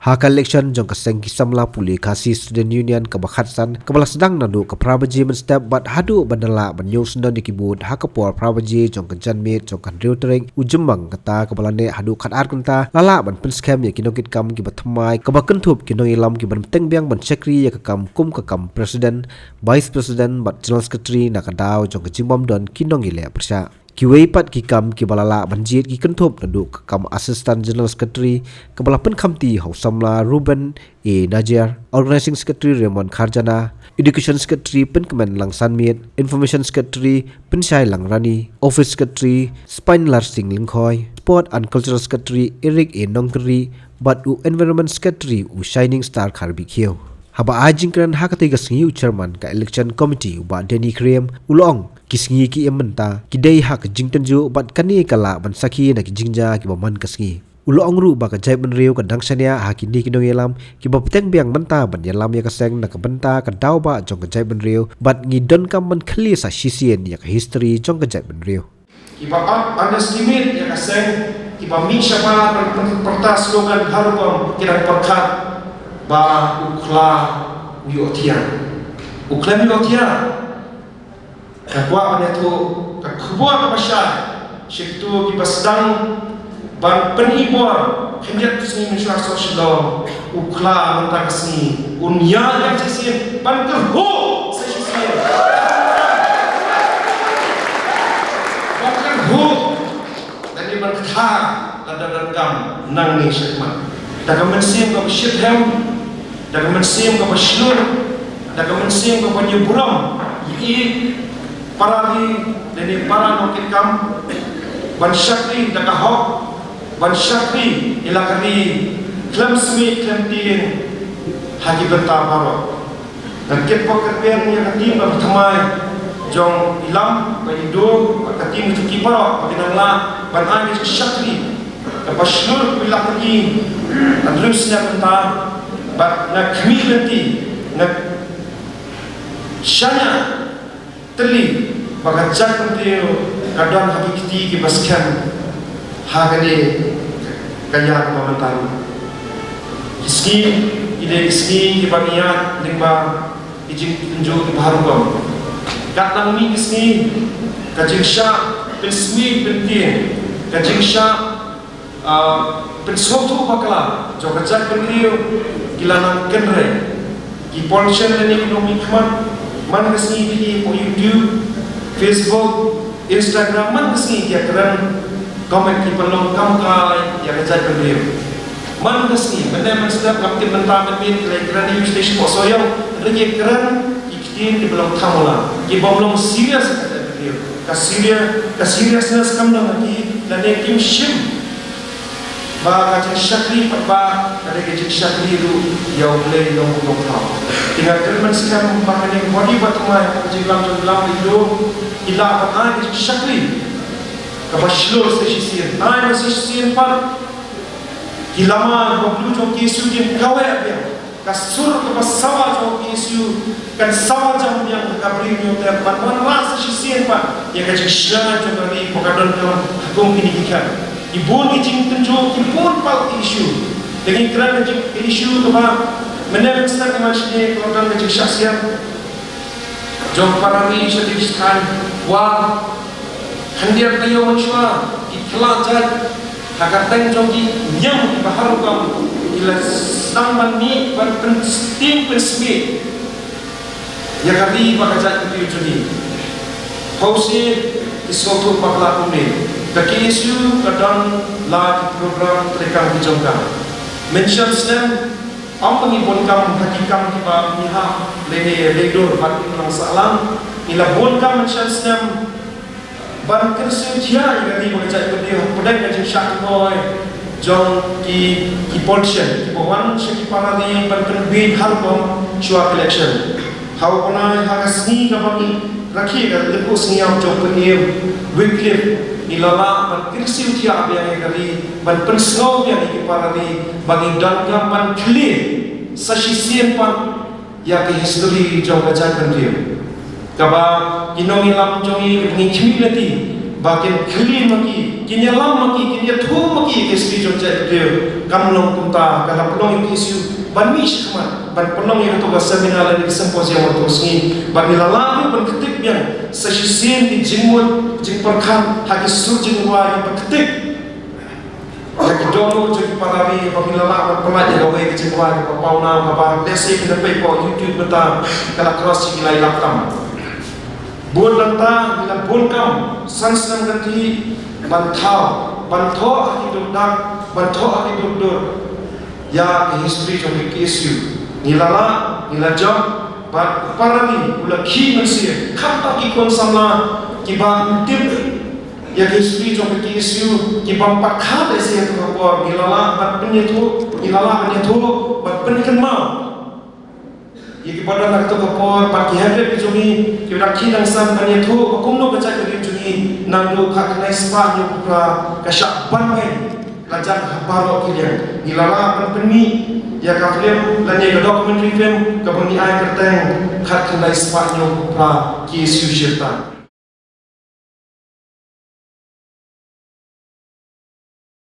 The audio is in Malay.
Haka election jong kaseng kisamla puli kasi student union kabakhatsan kabala sedang nadu ka prabaji men step bat hadu bandala banyo sendon dikibut haka por prabaji jong kanjan mit jong kan reutereng ujumang kata kabala ne hadu khat ar kunta lala ban pen scam ya kinokit kam ki bathamai kabakan thup kinong ilam ki ban teng biang ban secretary ya kam kum ka kam president vice president bat general secretary nakadaw jong jimbom don kinong ile persya kiwei pat ki kam ki balala banjit ki kenthop naduk kam assistant general secretary kabala pen khamti hausamla Ruben A Najar, organizing secretary Raymond Kharjana, education secretary pen kemen langsan miet, information secretary pen Shai Langrani, office secretary Spine Larsing Lingkhoi, sport and cultural secretary Eric A Nongkri, but u environment secretary u Shining Star Kharbikhieu. Haba ajingkran hakati gasingi chairman ka election committee uba Denny Krem ulong kisingi ki ementa kidai hak jingtanju bat kani kala ban sakhi na ki jingja ki baman kasingi ulong ru ba ka jai ban reu ka dangsania hakini ki dong yelam ki ba peteng biang menta ban yelam ya kaseng na ka benta ka daw ba jong ka jai ban reu bat ngi don kam ban khli sa shisien ya ka history jong ka jai ban reu ki ba underestimate ya kaseng ki ba mi shaba pertas slogan harupam kiran perkhat ba ukla uyotia ukla uyotia kakwa ane tu kakwa kapasya syektu ki basdang ban penibor hendak sini mesyuar sosial ukla mentang sini unya yang sisi ban kerho sisi ban kerho dan di ban kha ada dendam nang ni syekman daga mensim ka syekhem daga mensim ka syur daga mensim ka penyeburam i parali dari para nokit kam ban syakri daga hok ban syakri ilakari klam smi klam tin haji benta paro dan ket pokerben yang tim bertemai jong ilam baido katim cuki paro pakinangla ban ani syakri kapashlur ilakari adrusnya benta bat na kmilati na shanya teli bagajak pentiu kadang hakiki ki baskan hagane kaya momentan iski ide iski ki bagian lingba ijin tunjuk baharum katang mi iski kajingsha pesmi pentin kajingsha pensotu bakala jogajak pentiu gilanang kenre ki pollution dan ekonomi kman man kesini di YouTube, Facebook, Instagram man kesini dia keren komen di pelong kamkai yang kerja beliau. Man kesini, benda man setiap kapten mentah menmin keren di station osoyong, lagi keren ikhtiar di pelong kamula, di belum serius kerja beliau. Kaseriusness kamu lagi dan yang tim shim. Ba kajing syakri ba ada kajing syakri itu yang boleh yang kau tinggal terima sekarang bahkan yang body batumai kajing lam itu ilah apa kajing syakri kabashlo sesisian masih sesisian par kilama baplu jom kesu dia kawai apa kasur kepasawa jom kesu kan sawa jam yang kabri jom ter pan rasa sesisian par yang kajing syakri jom dari pokadon hukum ini ikan ibun ijing tunjuk ibun pal isu dengan kerana isu tu bah menarik start macamnya kalau macam syaksiat jom parami sertifikat wah hendak tayo macam iklan jad agar teng jom di nyam baharu kamu ila samban ni ban penting persmi ya kali bakajat itu jadi hausi isuatu pakla kumne kaki isu kadang la program rekam dijongkan mention snem apa ni bonkam hakikam kita niha lene ledor batin lang salam ila bonkam mention snem ban kerse dia yang di menjadi dia pedai dengan syak boy jong ki pollution ki bawan syaki parali ban bin harbom shua election how kona hagasni kabani rakhi ga lepo sniam jong penim Wycliffe ilala ban kirsiu tia biang kali ban pensno biang ki parali bagi dangam ban clear sasisien pan ya ki history jong kajan pentiu kaba inong ilam jongi ngi community bakin clean maki kinya lam maki kinya thu maki ke speech on chat dia kamlong kunta kala pelong isu ban mi shikman ban pelong yang tu seminar dan simposium tu sengi ban milala ban ketik yang sesisin di jingmut jing perkan hagi surjing wa ban ketik hagi dono jing parawi ban milala ban pelajar gawe ke jing wa ban pauna ban lesi ke depai po YouTube beta kala cross ilai lakam buat lanta bila bulkam sansan ganti bantau aki duduk bantau aki duduk ya history jom isu nilala nilajam bat parani ula ki mensia kata ki kon sama ki ban tip ya history jom isu ki ban pakha desi tu ko nilala bat penyetu nilala penyetu bat penken mau ये pada nak tu kapor pagi hari ni jumi kita kini sang banyak tu kumno baca kiri jumi nandu kak naispa nyupra kasyak bangai lajar baru kilian nilala penpeni ya kafilm lani ke dokumentari film ke pengi ai kerteng kak naispa nyupra ki syushirta